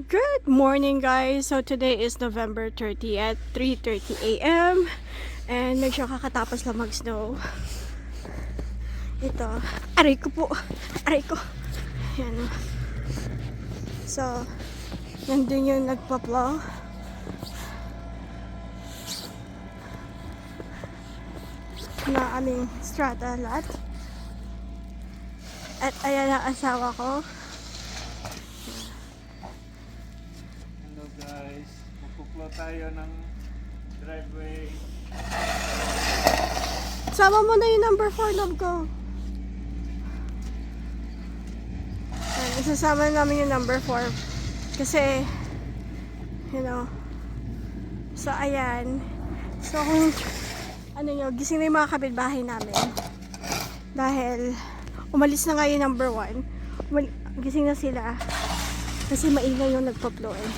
Good morning, guys. So today is November 30 at 3:30 a.m. And medyo kakatapos lang mag-snow. Ito, aray ko po. Aray ko. Yan. So, nandun yung nagpa-plow. Na aming strata lot. At ayan ang asawa ko. Hello guys, magpuplo tayo ng driveway. Sama mo na yung number 4, love ko. Ayan, isasama namin yung number 4. Kasi, you know, so ayan. So kung, ano nyo, gising na yung mga kapitbahay namin. Dahil, umalis na nga yung number 1. Gising na sila. Kasi maingay yung nagpa-plow eh.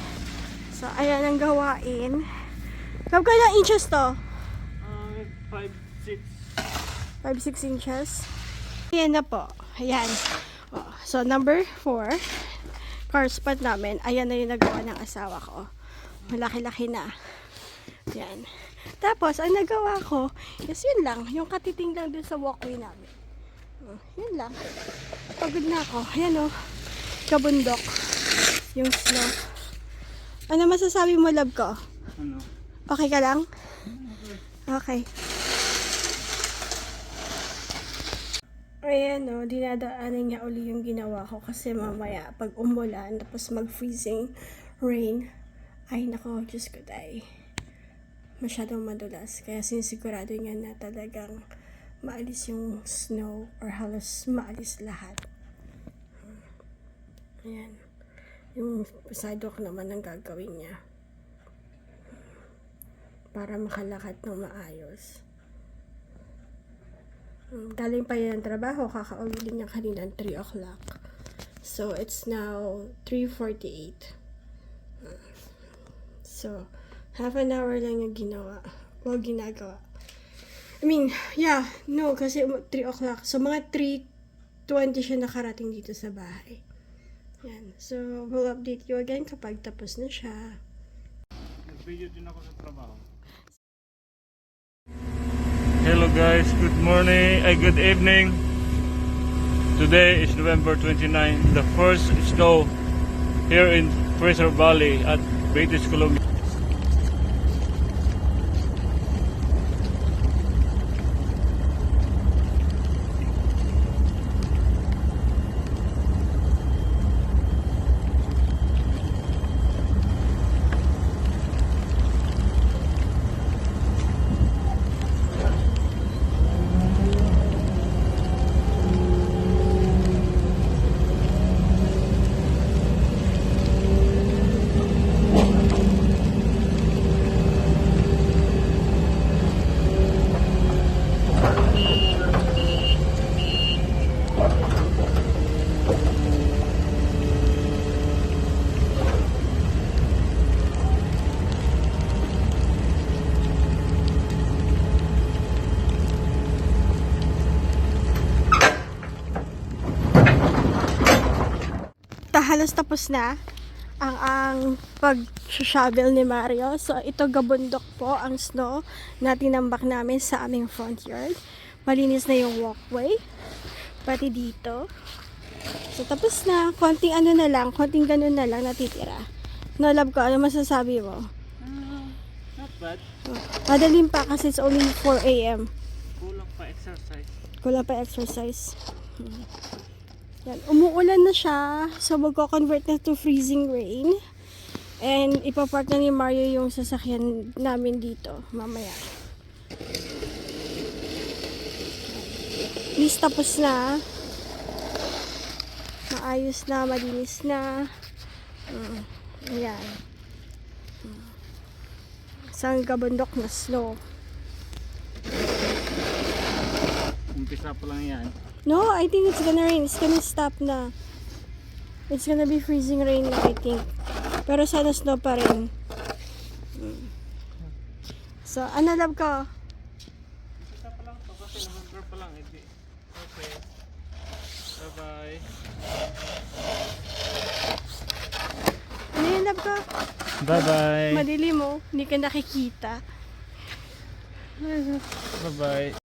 So, ayan ang gawain. Love ko, ilang inches to? 5, 6. 5-6 inches. Ayan na po. Ayan. Oh, so, number 4. Car spot namin. Ayan na yung nagawa ng asawa ko. Malaki-laki na. Ayan. Tapos, ang nagawa ko is yun lang. Yung katiting lang dun sa walkway namin. Oh, yun lang. Pagod na ako. Ayan o. Kabundok. Yung snow. Ano masasabi mo, love ko? Ano? Okay ka lang? Okay. Ayan o, dinadaanan niya uli yung ginawa ko kasi mamaya pag umulan tapos mag-freezing rain, ay nako, Diyos ko day. Masyadong madulas. Kaya sinisigurado niya na talagang maalis yung snow or halos maalis lahat. Ayan. Yung sidewalk naman ang gagawin niya. Para makalakad ng maayos. Galing pa yan ng trabaho. Kakauwi din niya kanina 3 o'clock. So, it's now 3:48. So, half an hour lang yung ginawa. O ginagawa. I mean, yeah, no, kasi 3 o'clock. So, mga 3:20 siya nakarating dito sa bahay. Yan. So, we'll update you again kapag tapos na siya. Nag-video din ako sa trabaho. Hello guys, good morning, good evening. Today is November 29, the first snow here in Fraser Valley at British Columbia. Halos tapos na ang pag-shovel ni Mario. So, ito gabundok po ang snow na tinambak namin sa aming front yard. Malinis na yung walkway. Pati dito. So, tapos na. Konting ano na lang. Konting ganun na lang natitira. No, love ko. Ano masasabi mo? Not bad. Madaling pa kasi it's only 4 a.m. Kulang pa exercise. Kulang pa exercise. Yan. Umuulan na siya. So, magko-convert na to freezing rain. And, ipapark na ni Mario yung sasakyan namin dito. Mamaya. At least tapos na. Maayos na. Malinis na. Ayan. Isang kabundok na snow. Umpisa pa lang yan. No, I think it's gonna rain. It's gonna stop na. It's gonna be freezing rain na, I think. Pero sana snow pa rin. So, ano love ko? Umpisa pa lang to kasi November pa lang. Okay. Bye-bye. Ano yun love ko. Bye-bye. Madilim mo. Hindi ka nakikita. Bye-bye.